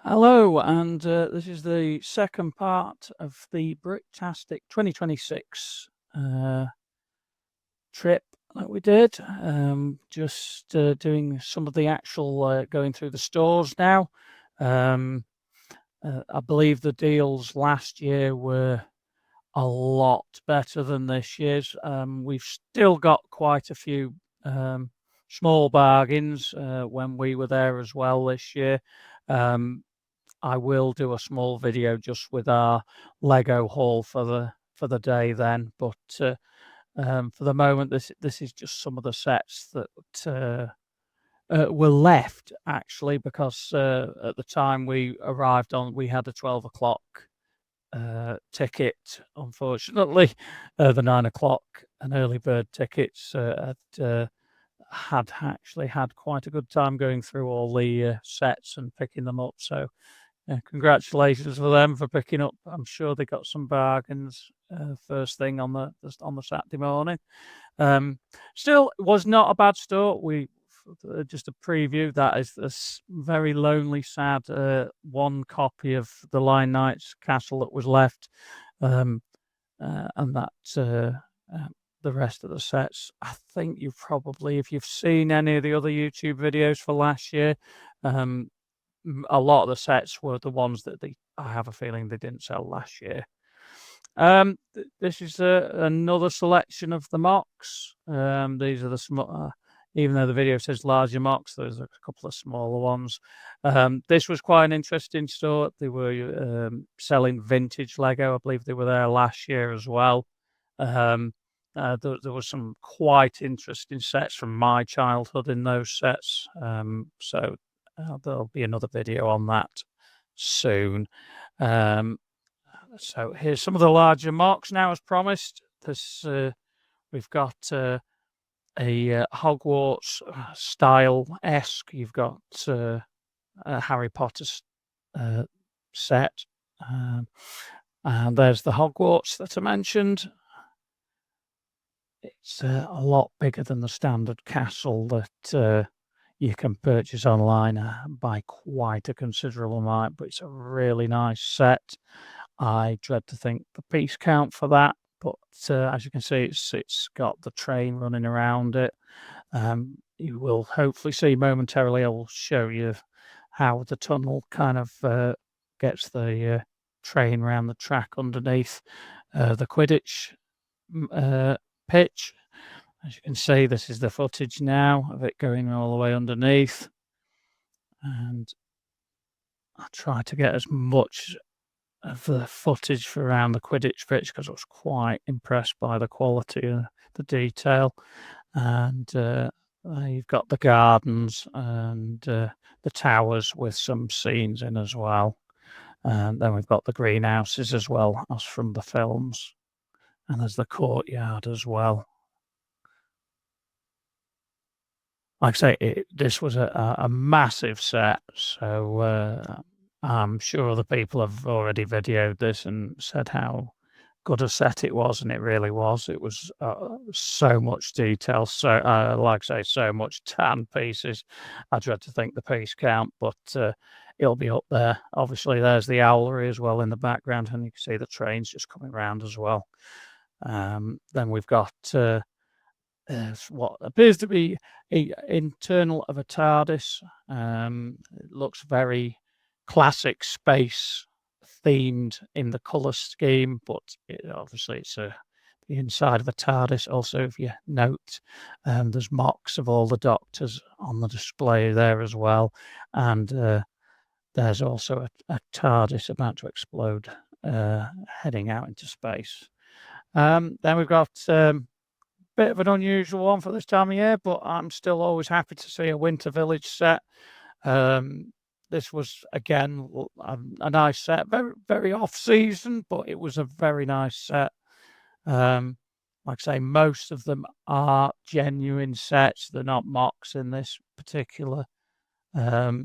Hello, and this is the second part of the Bricktastic 2026 trip that we did. Just doing some of the actual going through the stores now. I believe the deals last year were a lot better than this year's. We've still got quite a few small bargains when we were there as well this year. I will do a small video just with our Lego haul for the day then. But for the moment, this is just some of the sets that were left actually because at the time we arrived on, we had a 12 o'clock ticket. Unfortunately, the 9 o'clock and early bird tickets had actually had quite a good time going through all the sets and picking them up. So congratulations for them for picking up. I'm sure they got some bargains first thing on the Saturday morning. Still, it was not a bad store. We just a preview. That is this very lonely, sad one copy of the Lion Knights castle that was left, and that the rest of the sets. I think you probably, if you've seen any of the other YouTube videos for last year, a lot of the sets were the ones that I have a feeling they didn't sell last year. This is another selection of the mocks. These are the small, even though the video says larger mocks, there's a couple of smaller ones. This was quite an interesting store. They were selling vintage Lego. I believe they were there last year as well. There were some quite interesting sets from my childhood in those sets. So there'll be another video on that soon. So here's some of the larger mocks now, as promised. This we've got a Hogwarts style-esque. You've got a Harry Potter set, and there's the Hogwarts that I mentioned. It's a lot bigger than the standard castle that you can purchase online by quite a considerable amount, but it's a really nice set. I dread to think the piece count for that, but as you can see, it's got the train running around it. You will hopefully see momentarily. I will show you how the tunnel kind of gets the train around the track underneath the Quidditch pitch. As you can see, this is the footage now of it going all the way underneath, and I tried to get as much of the footage for around the Quidditch pitch because I was quite impressed by the quality of the detail. And you've got the gardens and the towers with some scenes in as well. And then we've got the greenhouses as well as from the films. And there's the courtyard as well. Like I say, this was a massive set, so I'm sure other people have already videoed this and said how good a set it was, and it really was. It was so much detail, so like I say, so much tan pieces. I dread to think the piece count, but it'll be up there. Obviously, there's the owlery as well in the background, and you can see the trains just coming around as well. Then we've got what appears to be a internal of a TARDIS. It looks very classic space themed in the color scheme, but obviously it's the inside of a TARDIS. Also, if you note, there's mocks of all the doctors on the display there as well, and there's also a TARDIS about to explode, heading out into space. Then we've got bit of an unusual one for this time of year, but I'm still always happy to see a Winter Village set. This was again a nice set, very very off season, but it was a very nice set. Like I say, most of them are genuine sets. They're not mocks in this particular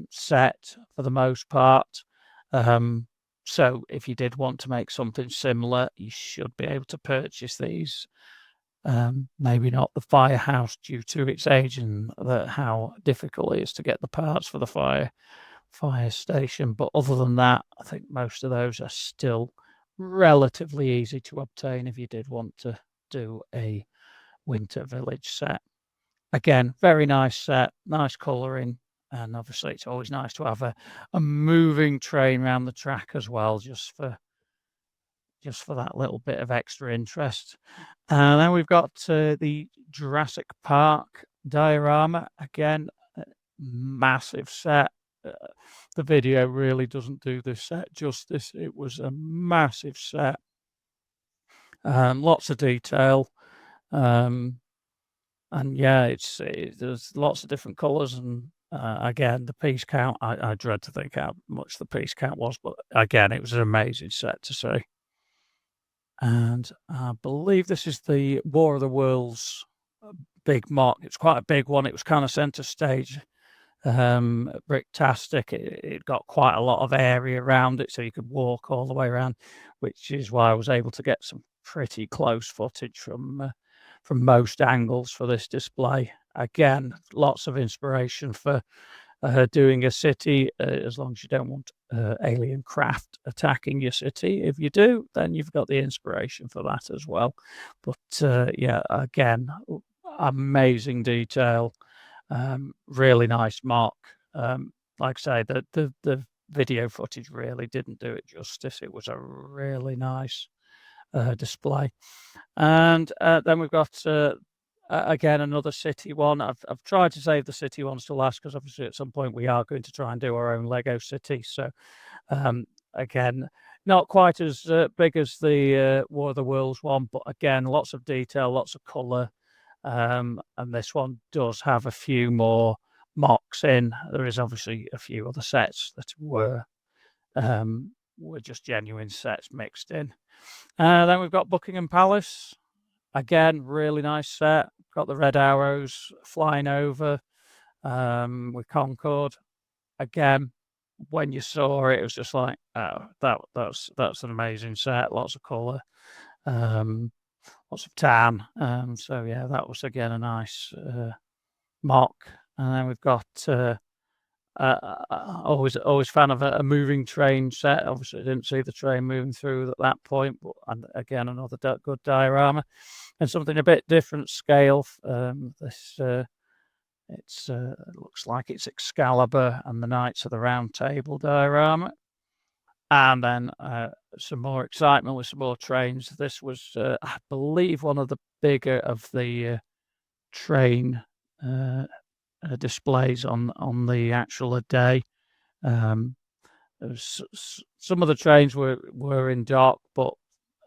set for the most part. So if you did want to make something similar, you should be able to purchase these. Maybe not the firehouse due to its age and how difficult it is to get the parts for the fire station. But other than that, I think most of those are still relatively easy to obtain if you did want to do a winter village set. Again, very nice set, nice colouring, and obviously it's always nice to have a moving train around the track as well, just for that little bit of extra interest. And then we've got the Jurassic Park diorama. Again, massive set. Uh, the video really doesn't do this set justice. It was a massive set. Lots of detail. And yeah, there's lots of different colours, and again, the piece count. I dread to think how much the piece count was, but again, it was an amazing set to see. And I believe this is the War of the Worlds big mock. It's quite a big one. It was kind of centre stage. Bricktastic. It got quite a lot of area around it, so you could walk all the way around, which is why I was able to get some pretty close footage from most angles for this display. Again, lots of inspiration for doing a city, as long as you don't want alien craft attacking your city. If you do, then you've got the inspiration for that as well. But yeah, again, amazing detail, really nice mock. Like I say, the video footage really didn't do it justice. It was a really nice display. And then we've got again another city one. I've tried to save the city ones to last because obviously at some point we are going to try and do our own Lego city. So again, not quite as big as the War of the Worlds one, but again, lots of detail, lots of colour. And this one does have a few more mocks in. There is obviously a few other sets that were just genuine sets mixed in. Then we've got Buckingham Palace. Again, really nice set. Got the red arrows flying over with Concorde. Again, when you saw it, it was just like, oh, that's an amazing set. Lots of colour, lots of tan. So yeah, that was again a nice mock. And then we've got always fan of a moving train set. Obviously, I didn't see the train moving through at that point, but and again another good diorama and something a bit different scale. This looks like it's Excalibur and the Knights of the Round Table diorama, and then some more excitement with some more trains. This was, I believe, one of the bigger of the train displays on the actual day. Some of the trains were in dock, but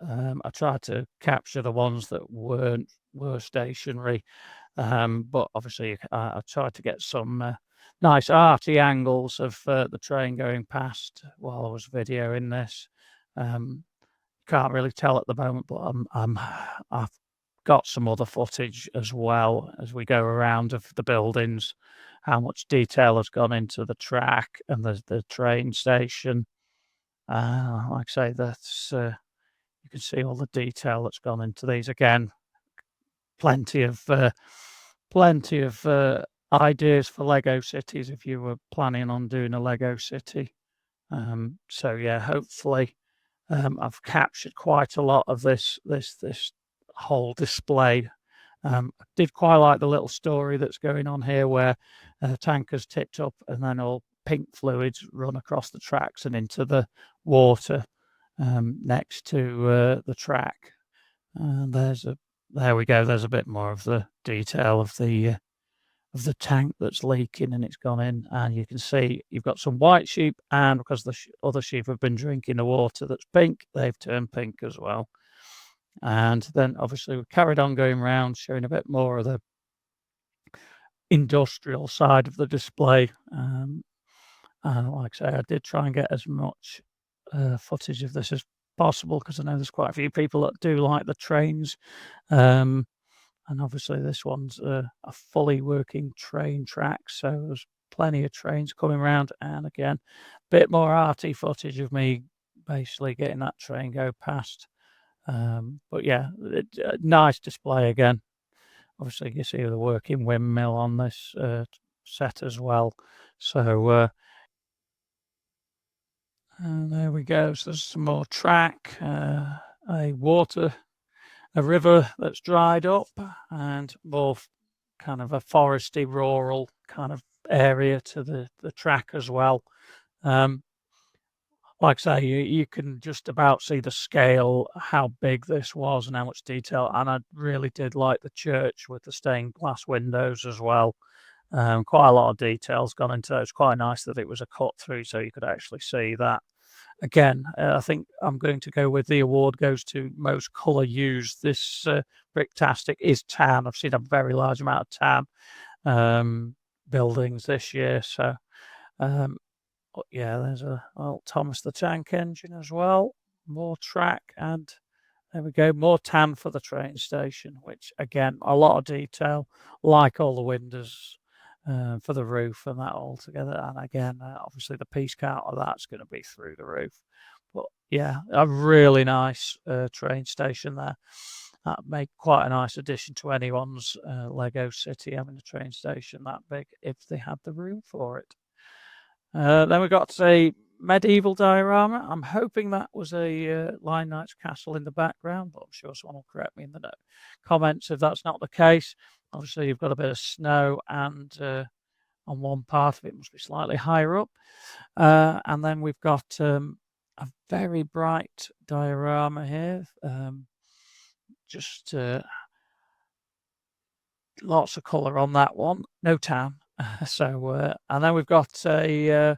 I tried to capture the ones that were stationary. But obviously, I tried to get some nice arty angles of the train going past while I was videoing this. Can't really tell at the moment, but I've got some other footage as well as we go around of the buildings, how much detail has gone into the track and the train station. Like I say, that's you can see all the detail that's gone into these. Again, plenty of ideas for Lego cities if you were planning on doing a Lego city. So yeah, hopefully I've captured quite a lot of this whole display. I did quite like the little story that's going on here where tankers tipped up and then all pink fluids run across the tracks and into the water next to the track. And there we go. There's a bit more of the detail of the tank that's leaking and it's gone in, and you can see you've got some white sheep, and because the other sheep have been drinking the water that's pink, they've turned pink as well. And then obviously we carried on going around, showing a bit more of the industrial side of the display. And like I say, I did try and get as much footage of this as possible because I know there's quite a few people that do like the trains. And obviously this one's a fully working train track, so there's plenty of trains coming around. And again, a bit more arty footage of me basically getting that train go past. But yeah, nice display again. Obviously, you see the working windmill on this set as well. So And there we go. So there's some more track, a river that's dried up, and more kind of a foresty, rural kind of area to the track as well. Um, like I say, you can just about see the scale, how big this was, and how much detail. And I really did like the church with the stained glass windows as well. Quite a lot of details gone into it. It's quite nice that it was a cut through, so you could actually see that. Again, I think I'm going to go with the award goes to most colour used. This Bricktastic is tan. I've seen a very large amount of tan buildings this year. So, yeah, there's a old Thomas the Tank Engine as well. More track, and there we go. More tan for the train station, which again, a lot of detail, like all the windows for the roof and that all together. And again, obviously the piece count of that's going to be through the roof. But yeah, a really nice train station there. That made quite a nice addition to anyone's Lego city, having a train station that big if they had the room for it. Then we got a medieval diorama. I'm hoping that was a Lion Knight's castle in the background, but I'm sure someone will correct me in the comments if that's not the case. Obviously, you've got a bit of snow, and on one part of it must be slightly higher up. And then we've got a very bright diorama here. Just lots of colour on that one. No tan. So, and then we've got a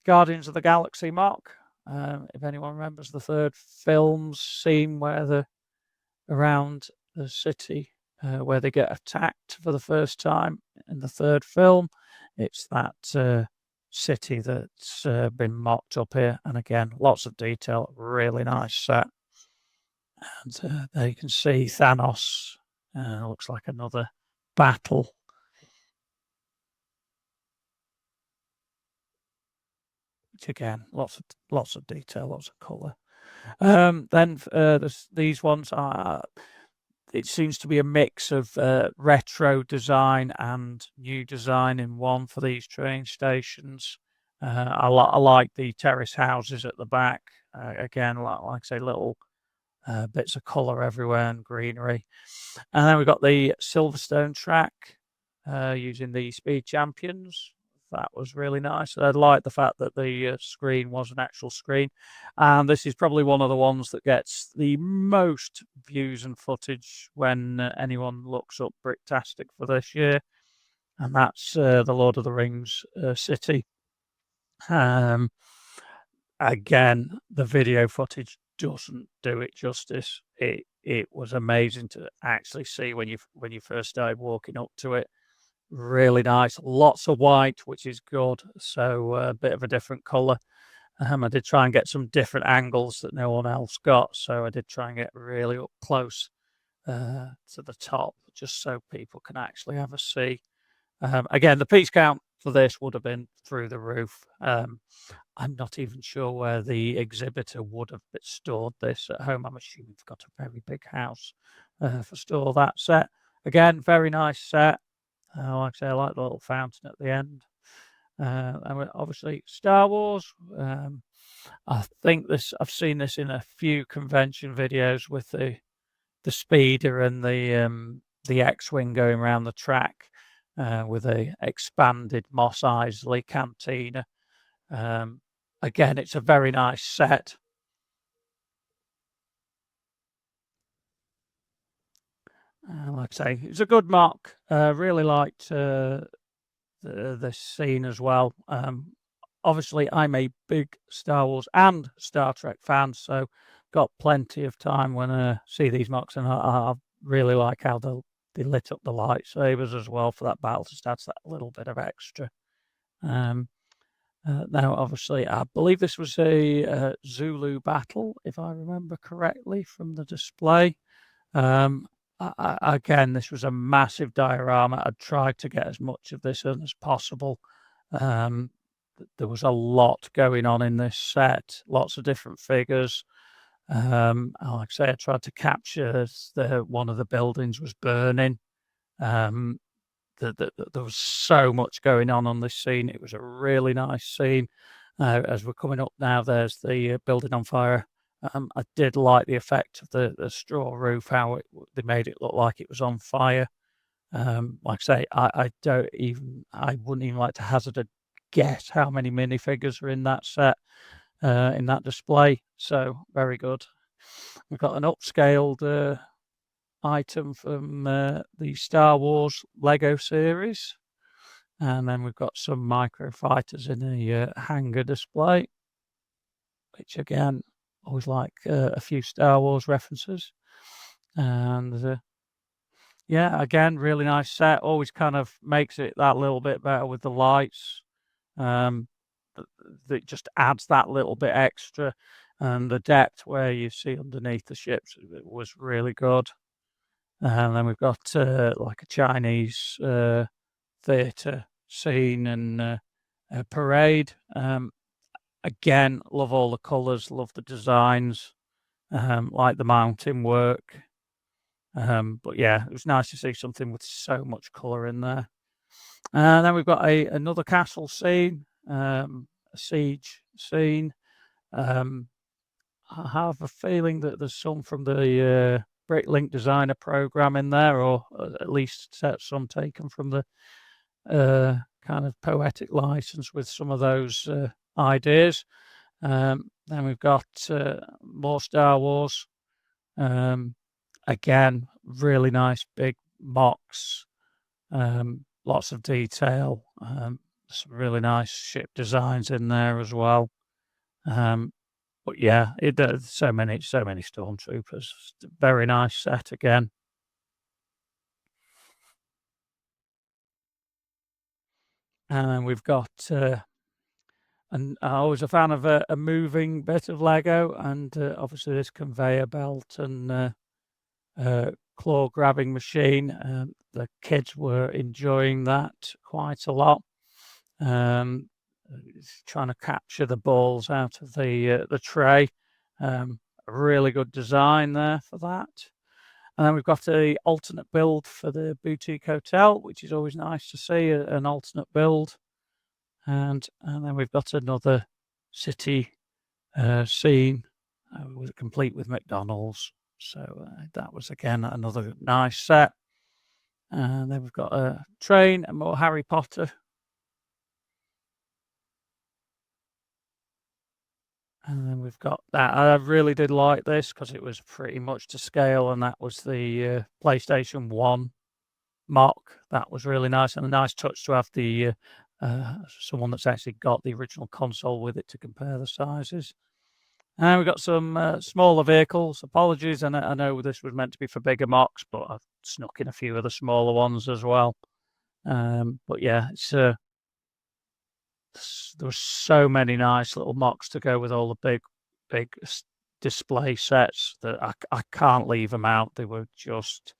Guardians of the Galaxy mock. If anyone remembers the third film's scene where they're around the city where they get attacked for the first time in the third film, it's that city that's been mocked up here. And again, lots of detail, really nice set. And there you can see Thanos. Looks like another battle. Which again, lots of detail, lots of colour. Then these ones are. It seems to be a mix of retro design and new design in one for these train stations. I like the terrace houses at the back. Again, like I say, little bits of colour everywhere and greenery. And then we've got the Silverstone track using the Speed Champions. That was really nice. I like the fact that the screen was an actual screen. And this is probably one of the ones that gets the most views and footage when anyone looks up Bricktastic for this year. And that's the Lord of the Rings city. Again, the video footage doesn't do it justice. It was amazing to actually see when you first started walking up to it. Really nice, lots of white, which is good. So a bit of a different color. I did try and get some different angles that no one else got. So I did try and get really up close to the top, just so people can actually have a see. Again, the piece count for this would have been through the roof. I'm not even sure where the exhibitor would have stored this at home. I'm assuming they've got a very big house for store that set. Again, very nice set. Like I say, I like the little fountain at the end. And obviously Star Wars. I think I've seen this in a few convention videos with the speeder and the X-wing going around the track with a expanded Mos Eisley cantina. Again, it's a very nice set. Like I say, it's a good mock. Really liked the scene as well. Obviously, I'm a big Star Wars and Star Trek fan, so got plenty of time when I see these mocks, and I really like how they lit up the lightsabers as well for that battle. Just adds that little bit of extra. Now, obviously, I believe this was a Zulu battle, if I remember correctly from the display. Again, this was a massive diorama. I tried to get as much of this in as possible. There was a lot going on in this set, lots of different figures. Like I say, I tried to capture one of the buildings was burning. There was so much going on this scene. It was a really nice scene. As we're coming up now, there's the building on fire. I did like the effect of the straw roof, how they made it look like it was on fire. Like I say, I wouldn't even like to hazard a guess how many minifigures are in that set, in that display. So very good. We've got an upscaled item from the Star Wars Lego series. And then we've got some micro fighters in a hangar display, which again, always like a few Star Wars references. And yeah, again, really nice set. Always kind of makes it that little bit better with the lights. Um, that just adds that little bit extra. And the depth where you see underneath the ships was really good. And then we've got like a Chinese theatre scene and a parade. Again, love all the colours, love the designs, like the mountain work. But yeah, it was nice to see something with so much colour in there. And then we've got another castle scene, a siege scene. Um, I have a feeling that there's some from the Bricklink designer program in there, or at least some taken from the kind of poetic license with some of those ideas. Then we've got more Star Wars. Again, really nice big mocks, lots of detail, some really nice ship designs in there as well. But yeah, it does so many stormtroopers. Very nice set again. And then we've got and I was a fan of a moving bit of Lego, and obviously this conveyor belt and claw grabbing machine. The kids were enjoying that quite a lot. Trying to capture the balls out of the tray. A really good design there for that. And then we've got a alternate build for the boutique hotel, which is always nice to see an alternate build. And then we've got another city scene, complete with McDonald's. So that was again another nice set. And then we've got a train and more Harry Potter. And then we've got that. I really did like this because it was pretty much to scale, and that was the PlayStation 1 mock. That was really nice, and a nice touch to have the someone that's actually got the original console with it to compare the sizes. And we've got some smaller vehicles. Apologies, and I know this was meant to be for bigger mocks, but I've snuck in a few of the smaller ones as well. But yeah, it's there were so many nice little mocks to go with all the big display sets that I can't leave them out. They were just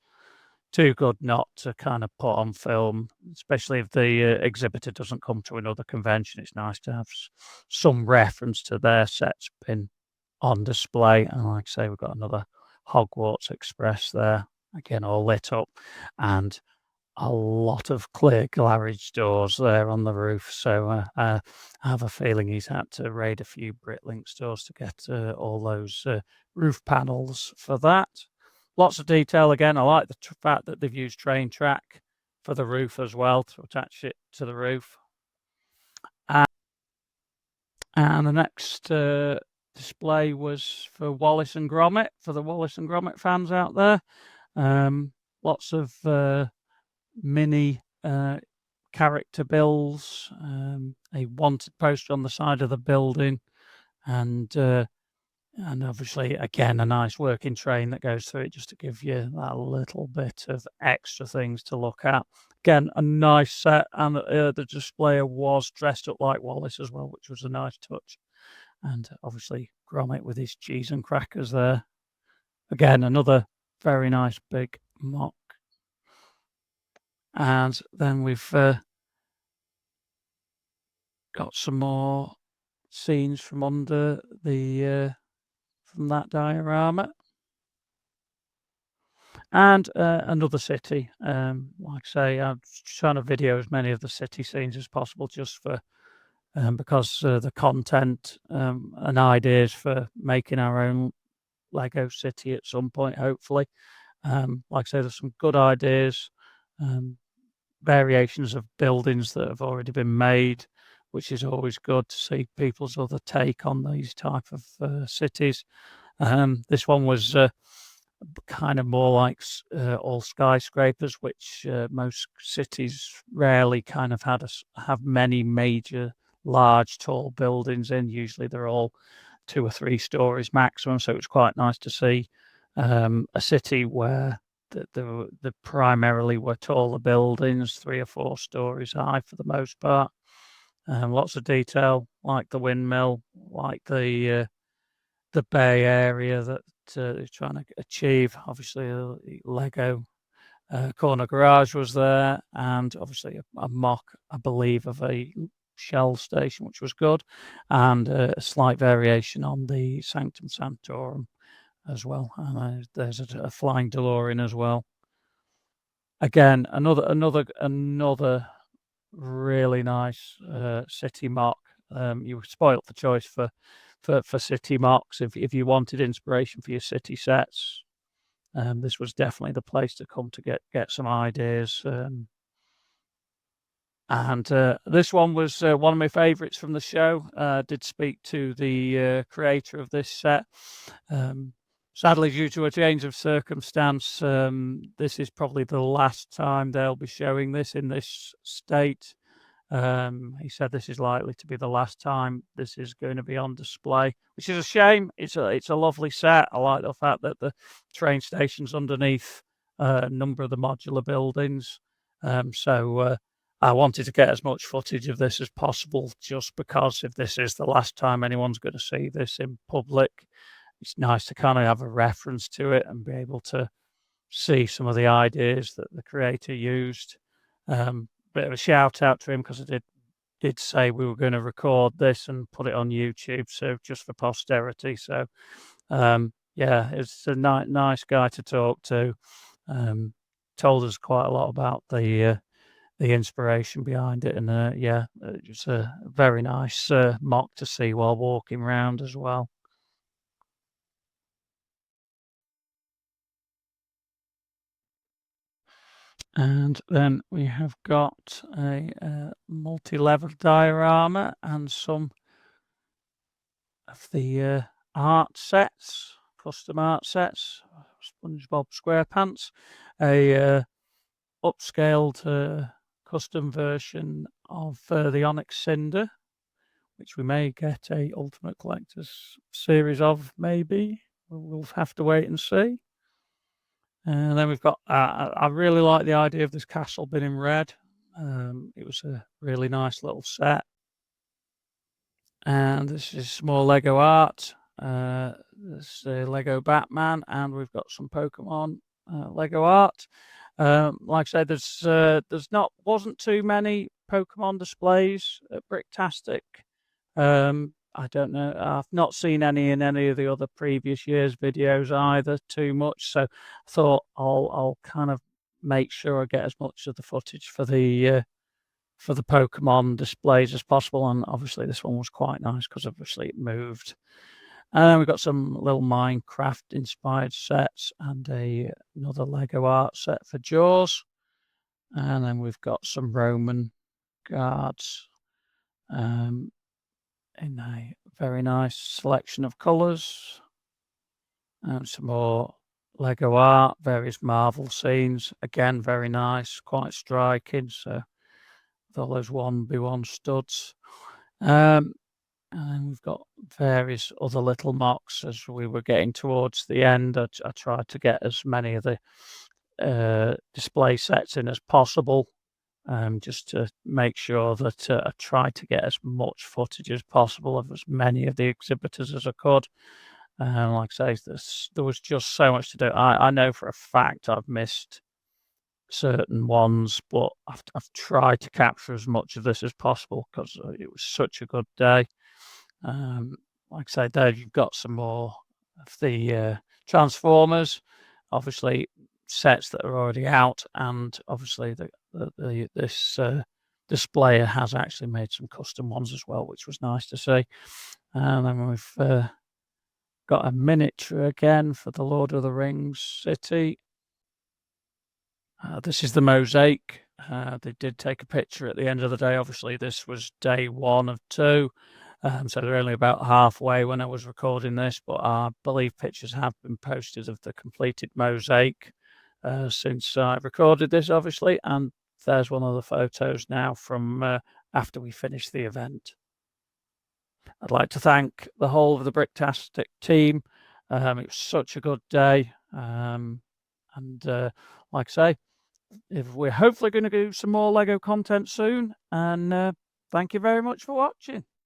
too good not to kind of put on film, especially if the exhibitor doesn't come to another convention. It's nice to have some reference to their sets being on display. And like I say, we've got another Hogwarts Express there, again, all lit up, and a lot of clear garage doors there on the roof. So I have a feeling he's had to raid a few Bricklink stores to get all those roof panels for that. Lots of detail again. I like the fact that they've used train track for the roof as well to attach it to the roof. And the next display was for Wallace and Gromit, for the Wallace and Gromit fans out there. Lots of mini character builds, a wanted poster on the side of the building, and obviously again a nice working train that goes through it just to give you that little bit of extra things to look at. Again, a nice set, and the displayer was dressed up like Wallace as well, which was a nice touch. And obviously Gromit with his cheese and crackers there. Again, another very nice big mock. And then we've got some more scenes from under the from that diorama. And another city. Like I say, I'm trying to video as many of the city scenes as possible just for because the content and ideas for making our own Lego city at some point, hopefully. Like I say, there's some good ideas, um, variations of buildings that have already been made, which is always good to see people's other take on these type of cities. This one was kind of more like all skyscrapers, which most cities rarely kind of have many major, large, tall buildings in. Usually they're all 2 or 3 stories maximum. So it's quite nice to see a city where the primarily were taller buildings, 3 or 4 stories high for the most part. Lots of detail, like the windmill, like the Bay Area that they're trying to achieve. Obviously, Lego Corner Garage was there, and obviously a mock, I believe, of a Shell station, which was good, and a slight variation on the Sanctum Sanctorum as well. And there's a flying DeLorean as well. Again, another really nice city mock. You were spoilt for choice for city mocks. If you wanted inspiration for your city sets, this was definitely the place to come to get some ideas. And this one was one of my favourites from the show. Did speak to the creator of this set. Sadly, due to a change of circumstance, this is probably the last time they'll be showing this in this state. He said this is likely to be the last time this is going to be on display, which is a shame. It's a lovely set. I like the fact that the train station's underneath a number of the modular buildings. So I wanted to get as much footage of this as possible, just because if this is the last time anyone's going to see this in public, it's nice to kind of have a reference to it and be able to see some of the ideas that the creator used. Bit of a shout out to him because I did say we were going to record this and put it on YouTube, so just for posterity. So yeah, it's a nice guy to talk to. Told us quite a lot about the inspiration behind it, and yeah, it's a very nice mock to see while walking around as well. And then we have got a multi-level diorama and some of the art sets, custom art sets, SpongeBob SquarePants, a upscaled custom version of the Onyx Cinder, which we may get a Ultimate Collector's series of, maybe. We'll have to wait and see. And then we've got, I really like the idea of this castle being in red. It was a really nice little set. And this is more Lego art. This is Lego Batman, and we've got some Pokemon Lego art. Like I said, there's wasn't too many Pokemon displays at Bricktastic. I don't know. I've not seen any in any of the other previous years' videos either too much. So I thought I'll kind of make sure I get as much of the footage for the Pokemon displays as possible. And obviously this one was quite nice because obviously it moved. And then we've got some little Minecraft inspired sets and another Lego art set for Jaws. And then we've got some Roman guards in a very nice selection of colours. And some more Lego art, various Marvel scenes. Again, very nice, quite striking. So with all those 1v1 studs. And then we've got various other little mocks as we were getting towards the end. I tried to get as many of the display sets in as possible, just to make sure that I tried to get as much footage as possible of as many of the exhibitors as I could. Like I say, there was just so much to do. I know for a fact I've missed certain ones, but I've tried to capture as much of this as possible because it was such a good day. Like I say, there you've got some more of the Transformers, obviously sets that are already out, and obviously this displayer has actually made some custom ones as well, which was nice to see. And then we've got a miniature again for the Lord of the Rings city. This is the mosaic. They did take a picture at the end of the day. Obviously, this was day 1 of 2. So they're only about halfway when I was recording this, but I believe pictures have been posted of the completed mosaic since I recorded this, obviously. And there's one of the photos now from after we finished the event. I'd like to thank the whole of the Bricktastic team. It was such a good day. And like I say, if we're hopefully going to do some more Lego content soon. And thank you very much for watching.